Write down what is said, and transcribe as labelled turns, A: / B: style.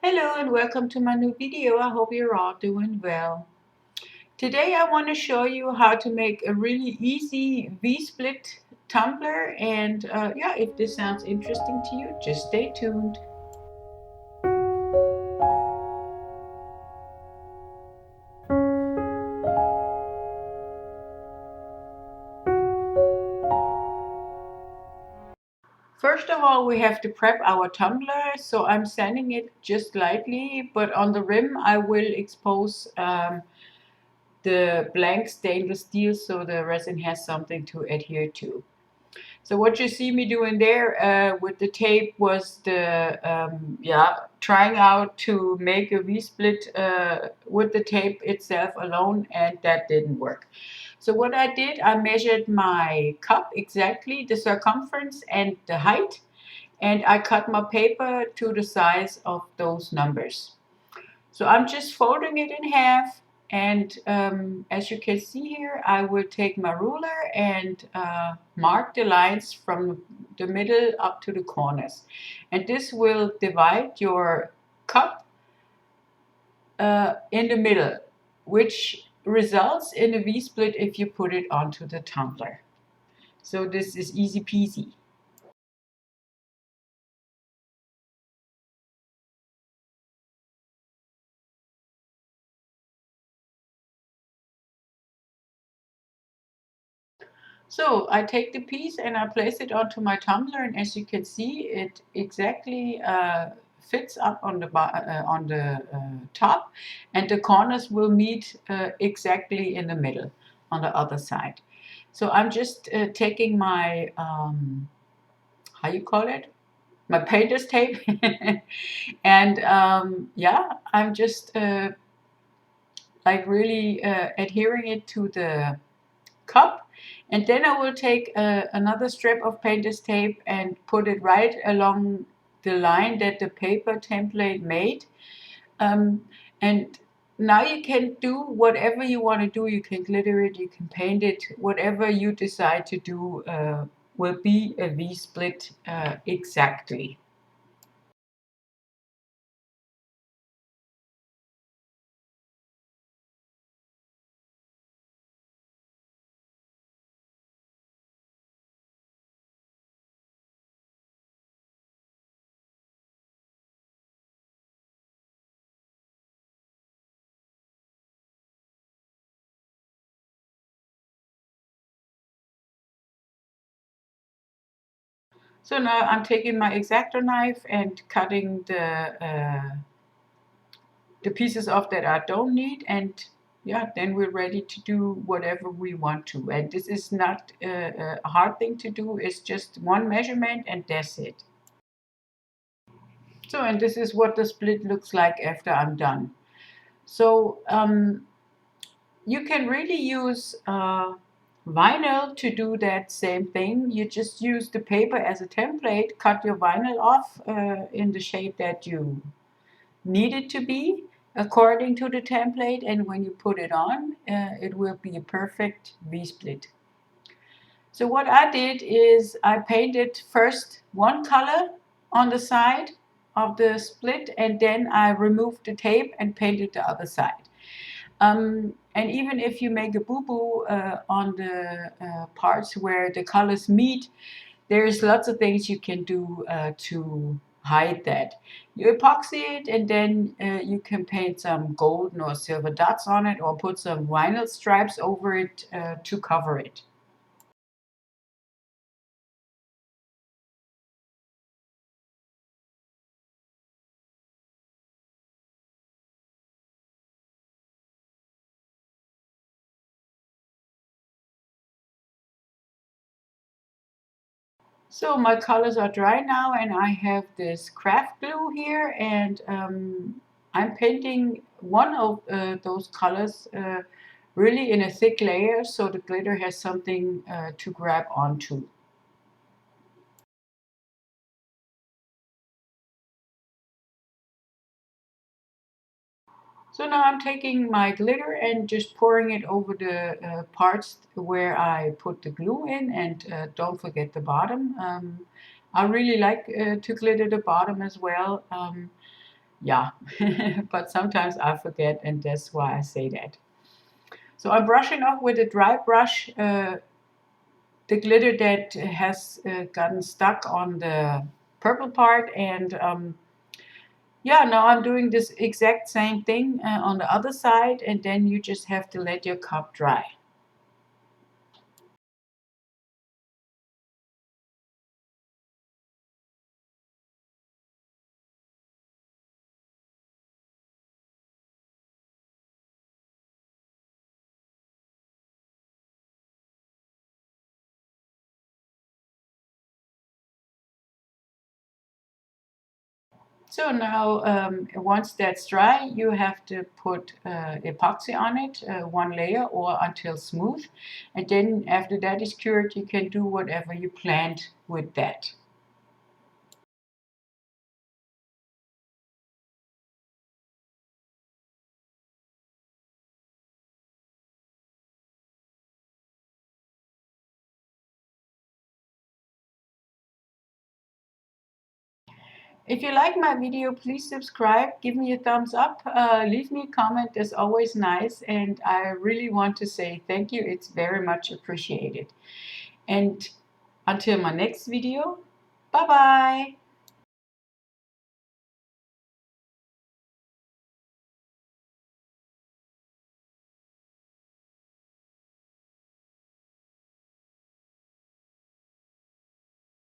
A: Hello and welcome to my new video. I hope you're all doing well. Today I want to show you how to make a really easy V-split tumbler, and yeah, if this sounds interesting to you, just stay tuned. First of all, we have to prep our tumbler, so I'm sanding it just lightly, but on the rim I will expose the blank stainless steel so the resin has something to adhere to. So what you see me doing there with the tape was trying out to make a V-split with the tape itself alone, and that didn't work. So what I did, I measured my cup exactly, the circumference and the height, and I cut my paper to the size of those numbers. So I'm just folding it in half, and as you can see here, I will take my ruler and mark the lines from the middle up to the corners. And this will divide your cup in the middle, which results in a V-split if you put it onto the tumbler. So this is easy peasy. So I take the piece and I place it onto my tumbler, and as you can see, it exactly fits up on the top, and the corners will meet exactly in the middle on the other side. So I'm just taking my how you call it, my painter's tape, and yeah, I'm just like really adhering it to the cup, and then I will take another strip of painter's tape and put it right along the line that the paper template made, and now you can do whatever you want to do. You can glitter it, you can paint it, whatever you decide to do will be a V-split exactly. So now I'm taking my X-Acto knife and cutting the pieces off that I don't need, and yeah, then we're ready to do whatever we want to. And this is not a hard thing to do, it's just one measurement and that's it. So, and this is what the split looks like after I'm done. So you can really use vinyl to do that same thing. You just use the paper as a template, cut your vinyl off in the shape that you need it to be according to the template, and when you put it on, it will be a perfect V-split. So what I did is I painted first one color on the side of the split, and then I removed the tape and painted the other side. And even if you make a boo-boo on the parts where the colors meet, there's lots of things you can do to hide that. You epoxy it, and then you can paint some golden or silver dots on it, or put some vinyl stripes over it to cover it. So my colors are dry now, and I have this craft glue here, and I'm painting one of those colors really in a thick layer so the glitter has something to grab onto. So now I'm taking my glitter and just pouring it over the parts where I put the glue in, and don't forget the bottom. I really like to glitter the bottom as well. Yeah, but sometimes I forget, and that's why I say that. So I'm brushing off with a dry brush the glitter that has gotten stuck on the purple part, and yeah, now I'm doing this exact same thing on the other side, and then you just have to let your cup dry. So now, once that's dry, you have to put epoxy on it, one layer or until smooth. And then after that is cured, you can do whatever you planned with that. If you like my video, please subscribe, give me a thumbs up, leave me a comment. It's always nice. And I really want to say thank you. It's very much appreciated. And until my next video, bye bye.